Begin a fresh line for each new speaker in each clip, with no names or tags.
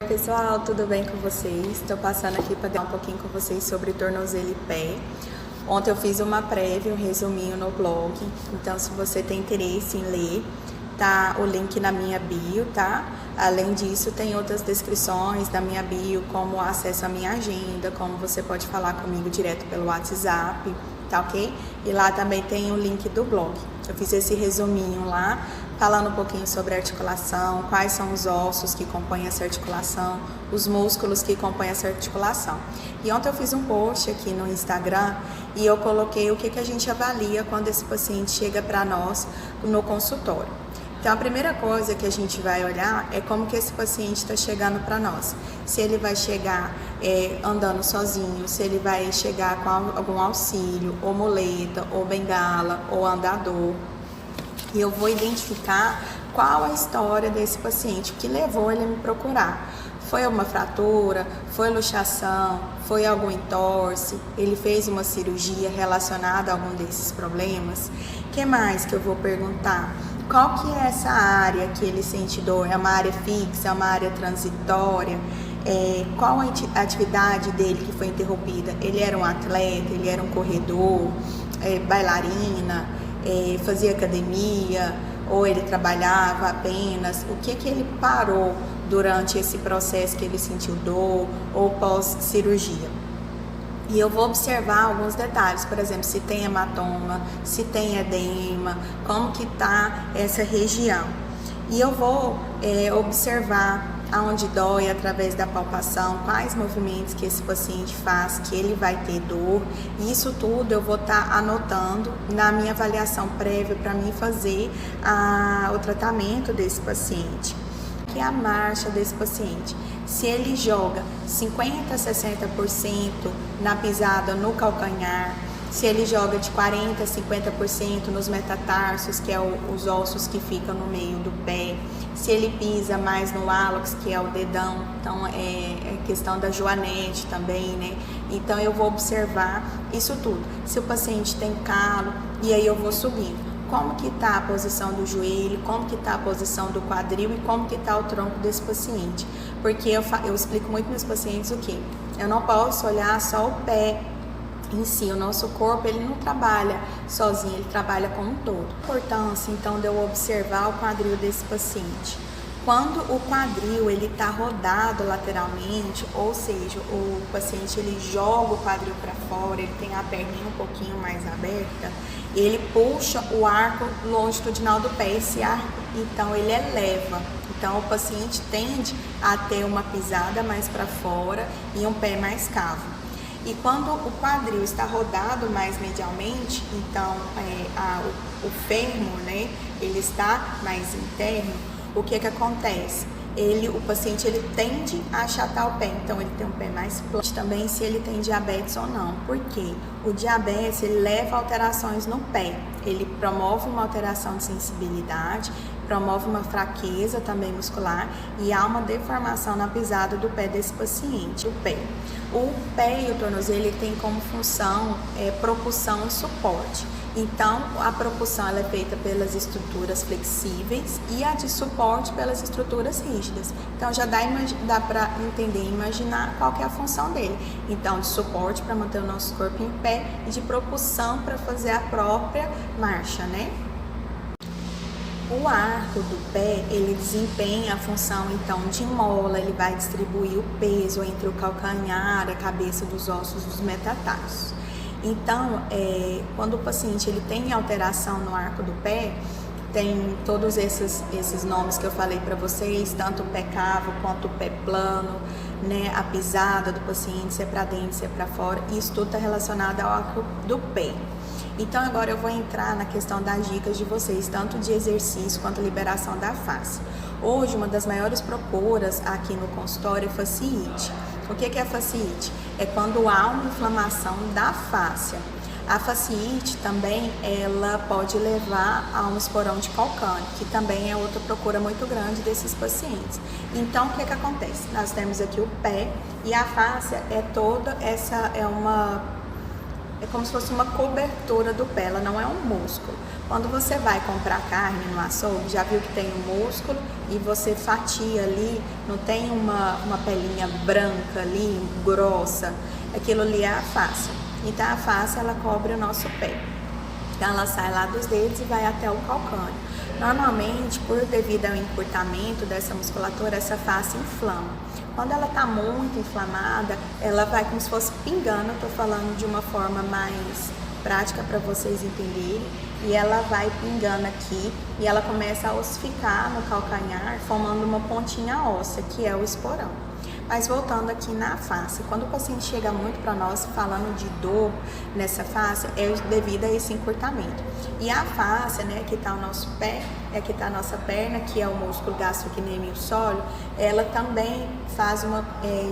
Pessoal, tudo bem com vocês? Estou passando aqui para falar um pouquinho com vocês sobre tornozelo e pé. Ontem eu fiz uma prévia, um resuminho no blog, então se você tem interesse em ler, tá o link na minha bio, tá? Além disso, tem outras descrições na minha bio, como acesso à minha agenda, como você pode falar comigo direto pelo WhatsApp, tá ok? E lá também tem o link do blog. Eu fiz esse resuminho lá, falando um pouquinho sobre a articulação, quais são os ossos que compõem essa articulação, os músculos que compõem essa articulação. E ontem eu fiz um post aqui no Instagram e eu coloquei o que a gente avalia quando esse paciente chega para nós no consultório. Então, a primeira coisa que a gente vai olhar é como que esse paciente está chegando para nós. Se ele vai chegar andando sozinho, se ele vai chegar com algum auxílio, ou muleta, ou bengala, ou andador. E eu vou identificar qual a história desse paciente, o que levou ele a me procurar. Foi uma fratura, foi luxação, foi algum entorse, ele fez uma cirurgia relacionada a algum desses problemas? O que mais que eu vou perguntar? Qual que é essa área que ele sente dor? É uma área fixa, é uma área transitória? Qual a atividade dele que foi interrompida? Ele era um atleta, ele era um corredor, bailarina, fazia academia, ou ele trabalhava apenas? O que ele parou durante esse processo que ele sentiu dor ou pós-cirurgia? E eu vou observar alguns detalhes, por exemplo, se tem hematoma, se tem edema, como que tá essa região. E eu vou observar aonde dói através da palpação, quais movimentos que esse paciente faz, que ele vai ter dor. E isso tudo eu vou estar anotando na minha avaliação prévia para mim fazer o tratamento desse paciente. Que é a marcha desse paciente. Se ele joga 50% a 60% na pisada no calcanhar, se ele joga de 40% a 50% nos metatarsos, que é os ossos que ficam no meio do pé, se ele pisa mais no hálux, que é o dedão, então é questão da joanete também, né? Então eu vou observar isso tudo. Se o paciente tem calo, e aí eu vou subindo. Como que está a posição do joelho, como que está a posição do quadril e como que está o tronco desse paciente. Porque eu explico muito para os pacientes o quê? Eu não posso olhar só o pé em si, o nosso corpo ele não trabalha sozinho, ele trabalha como um todo. A importância então de eu observar o quadril desse paciente. Quando o quadril ele está rodado lateralmente, ou seja, o paciente ele joga o quadril para fora, ele tem a perninha um pouquinho mais aberta, ele puxa o arco longitudinal do pé, esse arco então ele eleva. Então o paciente tende a ter uma pisada mais para fora e um pé mais cavo. E quando o quadril está rodado mais medialmente, então o fêmur, né, ele está mais interno. O que acontece? O paciente ele tende a achatar o pé, então ele tem um pé mais plano. Também se ele tem diabetes ou não. Por quê? O diabetes ele leva a alterações no pé. Ele promove uma alteração de sensibilidade, promove uma fraqueza também muscular e há uma deformação na pisada do pé desse paciente. O pé e o tornozelo ele tem como função propulsão e suporte. Então, a propulsão ela é feita pelas estruturas flexíveis e a de suporte pelas estruturas rígidas. Então, já dá para entender e imaginar qual que é a função dele. Então, de suporte para manter o nosso corpo em pé e de propulsão para fazer a própria marcha, né? O arco do pé, ele desempenha a função, então, de mola, ele vai distribuir o peso entre o calcanhar, a cabeça dos ossos dos metatarsos. Então, quando o paciente ele tem alteração no arco do pé, tem todos esses nomes que eu falei para vocês, tanto o pé cavo quanto o pé plano, né? A pisada do paciente, se é para dentro, se é para fora, isso tudo está relacionado ao arco do pé. Então, agora eu vou entrar na questão das dicas de vocês, tanto de exercício quanto liberação da face. Hoje, uma das maiores procuras aqui no consultório é fasciite. O que é a fasciite? É quando há uma inflamação da fáscia. A fasciite também, ela pode levar a um esporão de calcâneo, que também é outra procura muito grande desses pacientes. Então, o que acontece? Nós temos aqui o pé e a fáscia é como se fosse uma cobertura do pé, ela não é um músculo. Quando você vai comprar carne no açougue, já viu que tem um músculo e você fatia ali, não tem uma pelinha branca ali, grossa, aquilo ali é a face. Então a face ela cobre o nosso pé. Então ela sai lá dos dedos e vai até o calcânio. Normalmente, devido ao encurtamento dessa musculatura, essa face inflama. Quando ela está muito inflamada, ela vai como se fosse pingando, eu tô falando de uma forma mais prática para vocês entenderem, e ela vai pingando aqui e ela começa a ossificar no calcanhar, formando uma pontinha óssea, que é o esporão. Mas voltando aqui na face, quando o paciente chega muito para nós falando de dor nessa face, é devido a esse encurtamento. E a face, né, que está o nosso pé, aqui está a nossa perna, que é o músculo gastrocnêmio sóleo, ela também faz uma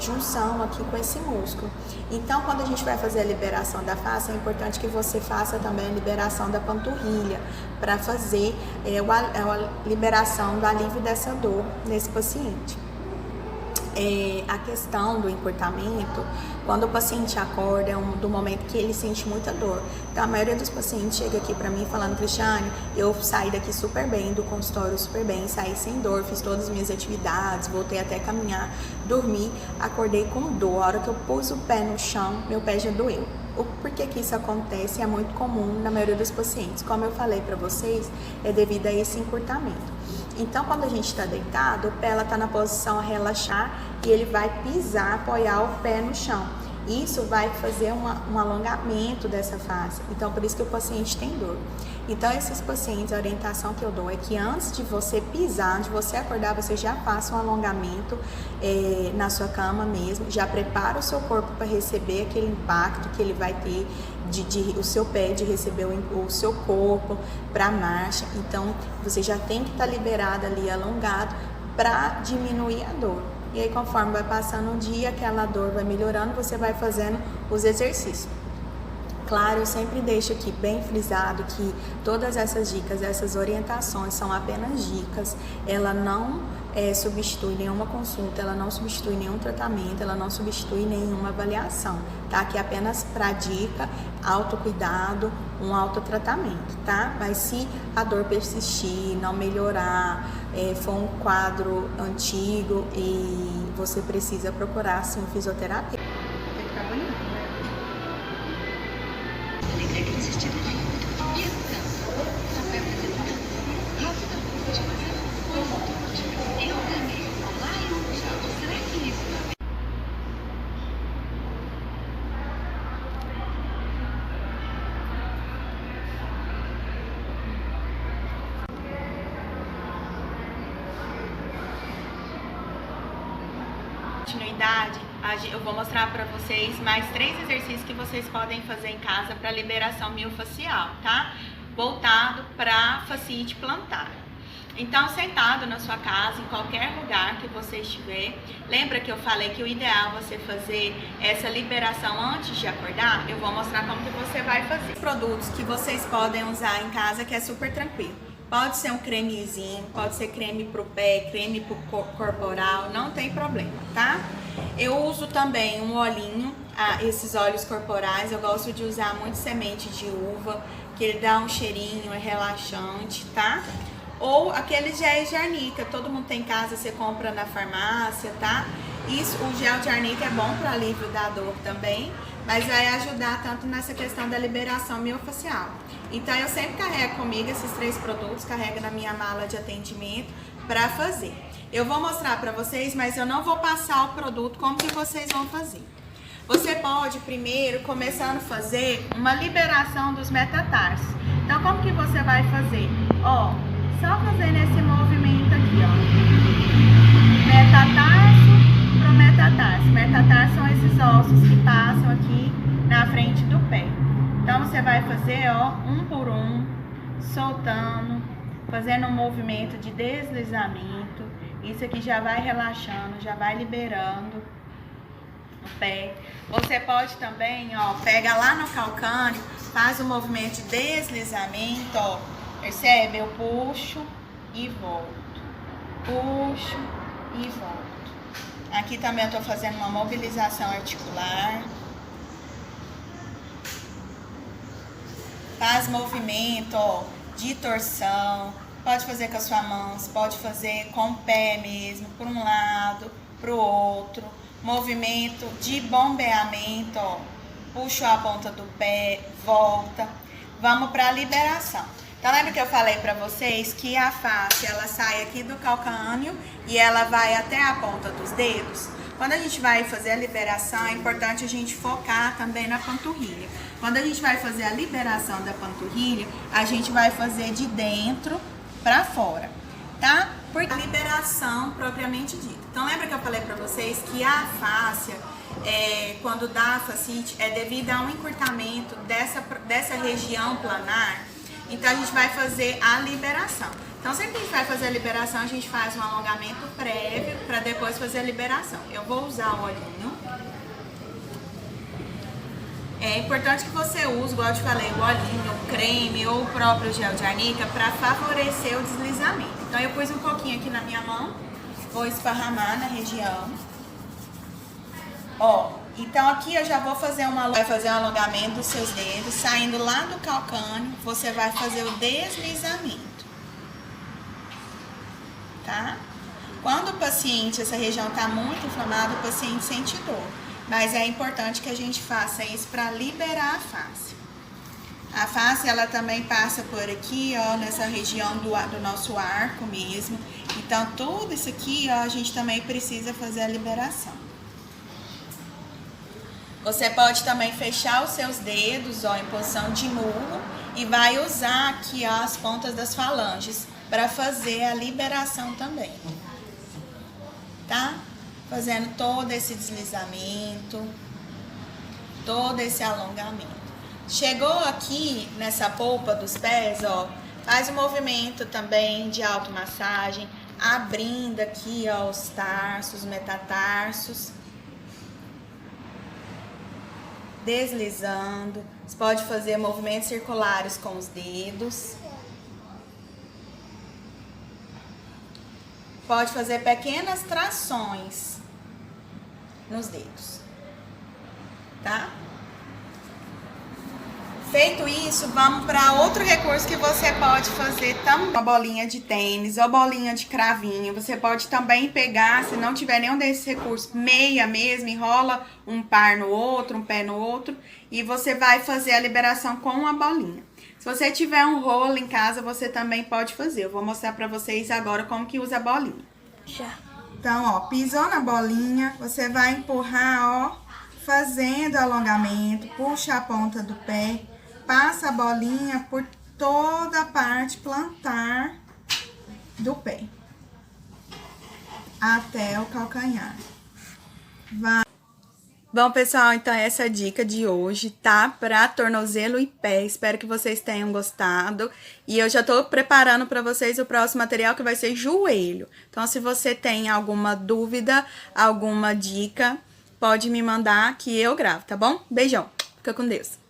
junção aqui com esse músculo. Então, quando a gente vai fazer a liberação da face, é importante que você faça também a liberação da panturrilha, para fazer a liberação do alívio dessa dor nesse paciente. A questão do encurtamento, quando o paciente acorda, do momento que ele sente muita dor. Então, a maioria dos pacientes chega aqui para mim falando: Cristiane, eu saí daqui super bem, do consultório super bem, saí sem dor, fiz todas as minhas atividades, voltei até caminhar, dormi, acordei com dor. A hora que eu pus o pé no chão, meu pé já doeu. Por que isso acontece? É muito comum na maioria dos pacientes. Como eu falei para vocês, é devido a esse encurtamento. Então, quando a gente está deitado, o pé está na posição a relaxar e ele vai pisar, apoiar o pé no chão. Isso vai fazer um alongamento dessa face. Então, por isso que o paciente tem dor. Então, esses pacientes, a orientação que eu dou é que antes de você pisar, antes de você acordar, você já faça um alongamento na sua cama mesmo. Já prepara o seu corpo para receber aquele impacto que ele vai ter, o seu pé de receber o seu corpo para a marcha. Então, você já tem que estar liberado ali, alongado, para diminuir a dor. E aí, conforme vai passando o dia, aquela dor vai melhorando, você vai fazendo os exercícios. Claro, eu sempre deixo aqui bem frisado que todas essas dicas, essas orientações são apenas dicas. Ela não substitui nenhuma consulta, ela não substitui nenhum tratamento, ela não substitui nenhuma avaliação, tá? Que é apenas para dica, autocuidado, um autotratamento, tá? Mas se a dor persistir, não melhorar, for um quadro antigo e você precisa procurar, sim, um fisioterapeuta. Tem que ficar bonito, né? Continuidade, eu vou mostrar para vocês mais 3 exercícios que vocês podem fazer em casa para liberação miofascial, tá? Voltado para fascite plantar. Então, sentado na sua casa, em qualquer lugar que você estiver, lembra que eu falei que o ideal é você fazer essa liberação antes de acordar? Eu vou mostrar como que você vai fazer. Produtos que vocês podem usar em casa que é super tranquilo. Pode ser um cremezinho, pode ser creme pro pé, creme pro corporal, não tem problema, tá? Eu uso também um olhinho, esses óleos corporais, eu gosto de usar muito semente de uva, que ele dá um cheirinho, é relaxante, tá? Ou aqueles géis de arnica, todo mundo tem em casa, você compra na farmácia, tá? Isso, o gel de arnica é bom para alívio da dor também, mas vai ajudar tanto nessa questão da liberação miofascial. Então, eu sempre carrego comigo esses 3 produtos, carrego na minha mala de atendimento para fazer. Eu vou mostrar para vocês, mas eu não vou passar o produto como que vocês vão fazer. Você pode primeiro começando a fazer uma liberação dos metatarsos. Então, como que você vai fazer? Ó, só fazendo esse movimento aqui, ó. Metatarso pro metatarso. Metatarso são esses ossos que passam aqui na frente do pé. Então, você vai fazer, ó, um por um, soltando, fazendo um movimento de deslizamento. Isso aqui já vai relaxando, já vai liberando o pé. Você pode também, ó, pega lá no calcânio, faz um movimento de deslizamento, ó. Percebe? Eu puxo e volto. Puxo e volto. Aqui também eu tô fazendo uma mobilização articular. Faz movimento, ó, de torção, pode fazer com as suas mãos, pode fazer com o pé mesmo, por um lado, pro outro. Movimento de bombeamento, ó. Puxo a ponta do pé, volta. Vamos para a liberação. Então, lembra que eu falei para vocês que a face, ela sai aqui do calcâneo e ela vai até a ponta dos dedos? Quando a gente vai fazer a liberação, é importante a gente focar também na panturrilha. Quando a gente vai fazer a liberação da panturrilha, a gente vai fazer de dentro para fora, tá? Porque a liberação propriamente dita. Então, lembra que eu falei para vocês que a fáscia, quando dá fascite, é devido a um encurtamento dessa região planar. Então, a gente vai fazer a liberação. Então, sempre que a gente vai fazer a liberação, a gente faz um alongamento prévio para depois fazer a liberação. Eu vou usar o olhinho. É importante que você use, igual eu te falei, o olhinho, o creme ou o próprio gel de arnica para favorecer o deslizamento. Então, eu pus um pouquinho aqui na minha mão, vou esparramar na região. Ó, então aqui eu já vou fazer um alongamento dos seus dedos, saindo lá do calcâneo, você vai fazer o deslizamento, tá? Quando o paciente, essa região tá muito inflamada, o paciente sente dor, mas é importante que a gente faça isso para liberar a face. A face, ela também passa por aqui, ó, nessa região do nosso arco mesmo. Então, tudo isso aqui, ó, a gente também precisa fazer a liberação. Você pode também fechar os seus dedos, ó, em posição de murro e vai usar aqui, ó, as pontas das falanges para fazer a liberação também, tá? Fazendo todo esse deslizamento, todo esse alongamento. Chegou aqui nessa polpa dos pés, ó, faz um movimento também de automassagem, abrindo aqui, ó, os tarsos, metatarsos, deslizando. Você pode fazer movimentos circulares com os dedos. Pode fazer pequenas trações nos dedos, tá? Feito isso, vamos para outro recurso que você pode fazer também. Uma bolinha de tênis ou bolinha de cravinho. Você pode também pegar, se não tiver nenhum desses recursos, meia mesmo, enrola um par no outro, um pé no outro. E você vai fazer a liberação com a bolinha. Se você tiver um rolo em casa, você também pode fazer. Eu vou mostrar para vocês agora como que usa a bolinha.
Já.
Então, ó, pisou na bolinha, você vai empurrar, ó, fazendo alongamento, puxa a ponta do pé. Passa a bolinha por toda a parte plantar do pé, até o calcanhar. Vai. Bom, pessoal, então essa é a dica de hoje, tá? Para tornozelo e pé. Espero que vocês tenham gostado. E eu já tô preparando para vocês o próximo material, que vai ser joelho. Então, se você tem alguma dúvida, alguma dica, pode me mandar que eu gravo, tá bom? Beijão. Fica com Deus.